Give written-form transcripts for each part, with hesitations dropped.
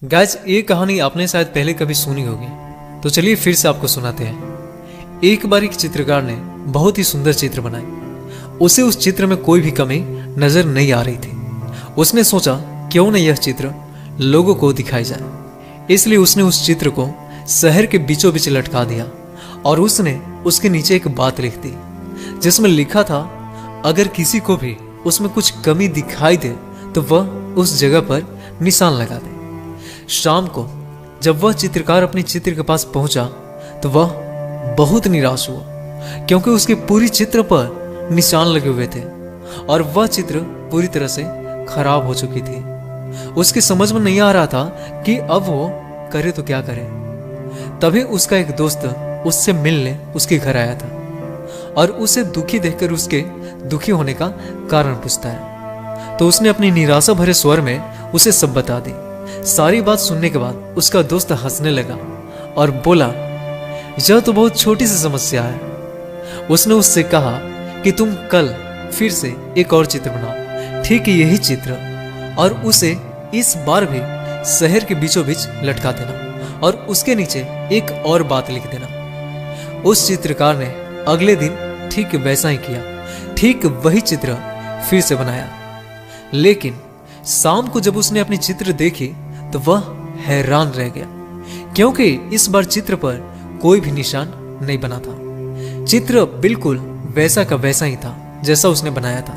Guys, ये कहानी आपने शायद पहले कभी सुनी होगी, तो चलिए फिर से आपको सुनाते हैं। एक बार एक चित्रकार ने बहुत ही सुंदर चित्र बनाए। उसे उस चित्र में कोई भी कमी नजर नहीं आ रही थी। उसने सोचा क्यों न यह चित्र लोगों को दिखाई जाए। इसलिए उसने उस चित्र को शहर के बीचों बीच लटका दिया और उसने उसके नीचे एक बात लिख दी जिसमें लिखा था, अगर किसी को भी उसमें कुछ कमी दिखाई दे तो वह उस जगह पर निशान लगा दे। शाम को जब वह चित्रकार अपने चित्र के पास पहुंचा तो वह बहुत निराश हुआ क्योंकि उसके पूरी चित्र पर निशान लगे हुए थे और वह चित्र पूरी तरह से खराब हो चुकी थी। उसके समझ में नहीं आ रहा था कि अब वो करे तो क्या करे। तभी उसका एक दोस्त उससे मिलने उसके घर आया था और उसे दुखी देखकर उसके दुखी होने का कारण पूछता है। तो उसने अपनी निराशा भरे स्वर में उसे सब बता दी। सारी बात सुनने के बाद उसका दोस्त हंसने लगा और बोला, यह तो बहुत छोटी सी समस्या है। उसने उससे कहा कि तुम कल फिर से एक और चित्र बनाओ, ठीक यही चित्र, और उसे इस बार भी शहर के बीचों बीच लटका देना और उसके नीचे एक और बात लिख देना। उस चित्रकार ने अगले दिन ठीक वैसा ही किया। ठीक वही चित्र फिर से बनाया। लेकिन शाम को जब उसने अपनी चित्र देखी तो वह हैरान रह गया क्योंकि इस बार चित्र पर कोई भी निशान नहीं बना था। चित्र बिल्कुल वैसा का वैसा ही था जैसा उसने बनाया था,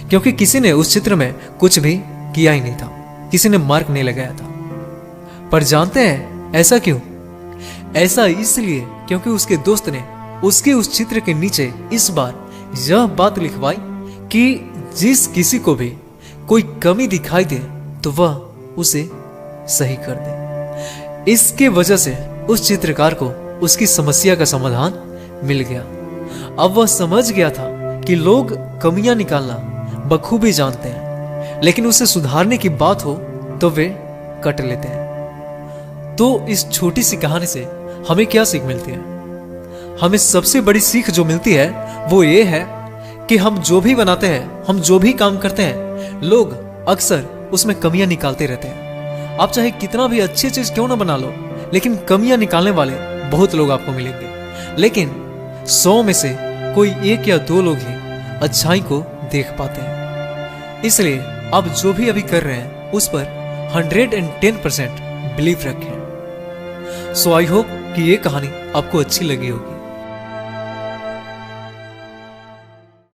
क्योंकि किसी ने उस चित्र में कुछ भी किया ही नहीं था, किसी ने मार्क नहीं लगाया था। पर जानते हैं ऐसा क्यों? ऐसा इसलिए क्योंकि उसके दोस्त ने उसके उस चित्र के नीचे इस बार यह बात लिखवाई कि जिस किसी को भी कोई कमी दिखाई दे तो वह उसे सही कर दे। इसके वजह से उस चित्रकार को उसकी समस्या का समाधान मिल गया। अब वह समझ गया था कि लोग कमियां निकालना बखूबी जानते हैं, लेकिन उसे सुधारने की बात हो तो वे कट लेते हैं। तो इस छोटी सी कहानी से हमें क्या सीख मिलती है? हमें सबसे बड़ी सीख जो मिलती है वो ये है कि हम जो भी बनाते हैं, हम जो भी काम करते हैं, लोग अक्सर उसमें कमियां निकालते रहते हैं। आप चाहे कितना भी अच्छी चीज क्यों ना बना लो, लेकिन कमियां निकालने वाले बहुत लोग आपको मिलेंगे। लेकिन 100 में से कोई 1 या 2 लोग ही अच्छाई को देख पाते हैं। इसलिए आप जो भी अभी कर रहे हैं उस पर 110% बिलीव रखें। सो आई होप कि ये कहानी आपको अच्छी लगी होगी।